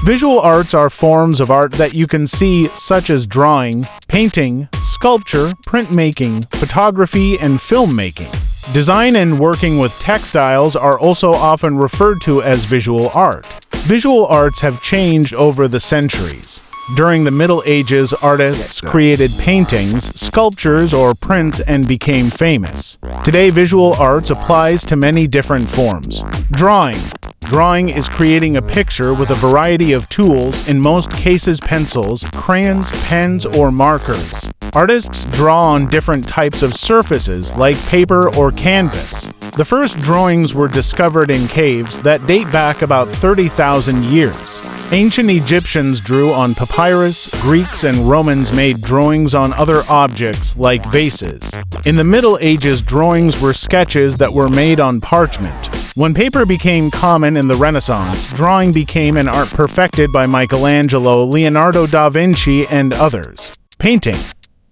Visual arts are forms of art that you can see, such as drawing, painting, sculpture, printmaking, photography, and filmmaking. Design and working with textiles are also often referred to as visual art. Visual arts have changed over the centuries. During the Middle Ages, artists created paintings, sculptures, or prints and became famous. Today, visual arts applies to many different forms. Drawing. Drawing is creating a picture with a variety of tools, in most cases pencils, crayons, pens, or markers. Artists draw on different types of surfaces like paper or canvas. The first drawings were discovered in caves that date back about 30,000 years. Ancient Egyptians drew on papyrus, Greeks and Romans made drawings on other objects like vases. In the Middle Ages, drawings were sketches that were made on parchment. When paper became common in the Renaissance, drawing became an art perfected by Michelangelo, Leonardo da Vinci, and others. Painting.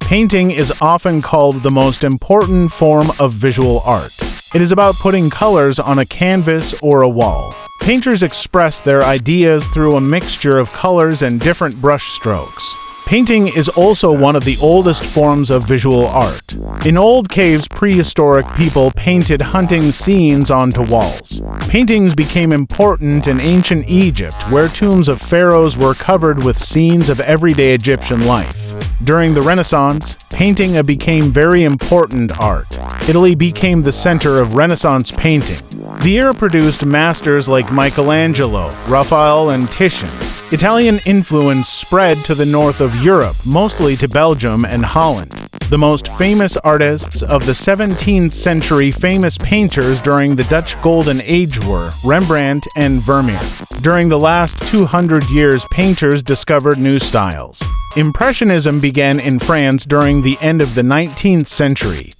Painting is often called the most important form of visual art. It is about putting colors on a canvas or a wall. Painters express their ideas through a mixture of colors and different brush strokes. Painting is also one of the oldest forms of visual art. In old caves, prehistoric people painted hunting scenes onto walls. Paintings became important in ancient Egypt, where tombs of pharaohs were covered with scenes of everyday Egyptian life. During the Renaissance, painting became very important art. Italy became the center of Renaissance painting. The era produced masters like Michelangelo, Raphael, and Titian. Italian influence spread to the north of Europe, mostly to Belgium and Holland. The most famous artists of the 17th century, famous painters during the Dutch Golden Age were Rembrandt and Vermeer. During the last 200 years, painters discovered new styles. Impressionism began in France during the end of the 19th century.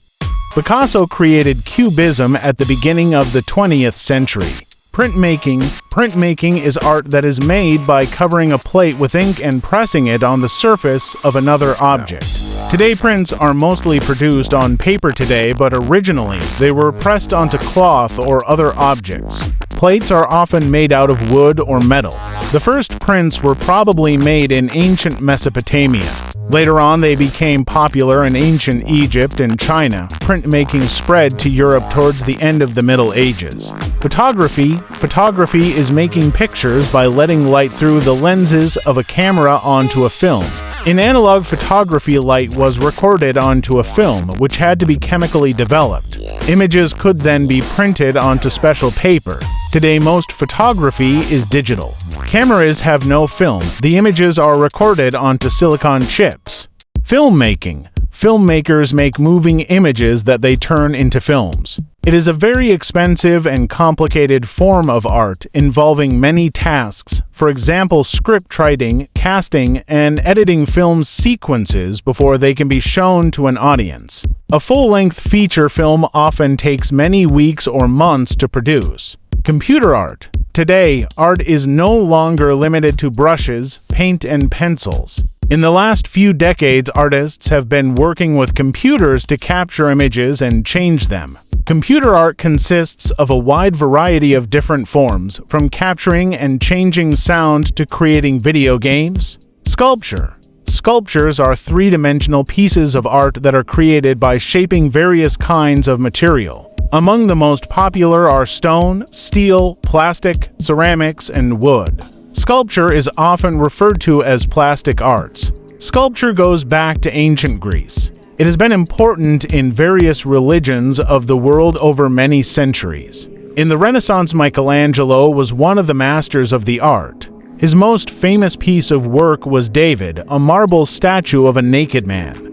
Picasso created Cubism at the beginning of the 20th century. Printmaking. Printmaking is art that is made by covering a plate with ink and pressing it on the surface of another object. Today, prints are mostly produced on paper today, but originally they were pressed onto cloth or other objects. Plates are often made out of wood or metal. The first prints were probably made in ancient Mesopotamia. Later on, they became popular in ancient Egypt and China. Printmaking spread to Europe towards the end of the Middle Ages. Photography. Photography is making pictures by letting light through the lenses of a camera onto a film. In analog photography, light was recorded onto a film, which had to be chemically developed. Images could then be printed onto special paper. Today, most photography is digital. Cameras have no film. The images are recorded onto silicon chips. Filmmaking. Filmmakers make moving images that they turn into films. It is a very expensive and complicated form of art involving many tasks, for example, script writing, casting, and editing film sequences before they can be shown to an audience. A full-length feature film often takes many weeks or months to produce. Computer art. Today, art is no longer limited to brushes, paint, and pencils. In the last few decades, artists have been working with computers to capture images and change them. Computer art consists of a wide variety of different forms, from capturing and changing sound to creating video games. Sculpture. Sculptures are three-dimensional pieces of art that are created by shaping various kinds of material. Among the most popular are stone, steel, plastic, ceramics, and wood. Sculpture is often referred to as plastic arts. Sculpture goes back to ancient Greece. It has been important in various religions of the world over many centuries. In the Renaissance, Michelangelo was one of the masters of the art. His most famous piece of work was David, a marble statue of a naked man.